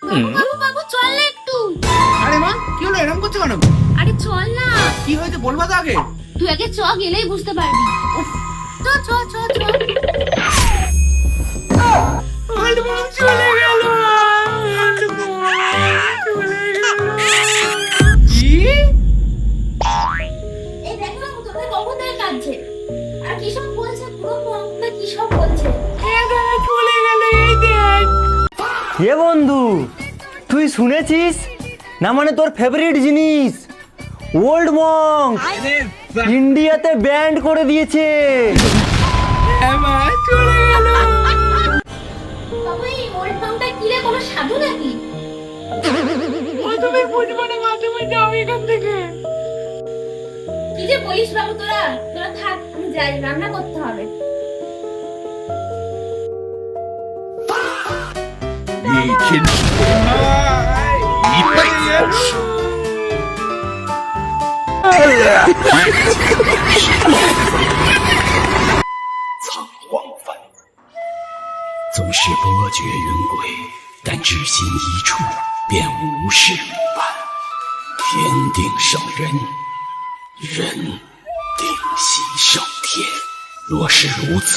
বাবু বাবু বাবু চল না একটু। আরে মা কি হলো, এরকম করছো কেন? আরে চল না, কি হয়েছে বলবা তো আগে। তুই আগে চ, গেলেই বুঝতে পারবি। চ চ চ চ। চলে গেল। কি? এই দেখ না, তোদের কখন থেকে কাঁদছে আর কি সব বলছে, পুরো মনটা কি সব বলছে। চলে গেল, এই দেখ। হে বন্ধু, তুই শুনেছিস না? মানে তোর ফেভারিট জিনিস ওল্ড মঙ্ক ইন্ডিয়াতে ব্যান্ড করে দিয়েছে। হ্যাঁ মা, চলে গেল। বাবু এই ওল্ড মাংটা কি রে, কোনো সাধু নাকি? ও তুমি বুঝবো না মা, তুমি যাও এখান থেকে। কি যে বলিস বাবু, তোরা তোরা থাক, আমি যাই, রান্না করতে হবে।纵是波谲云诡，但知心一处，便无事不办。天定胜人，人定喜胜天。若是如此。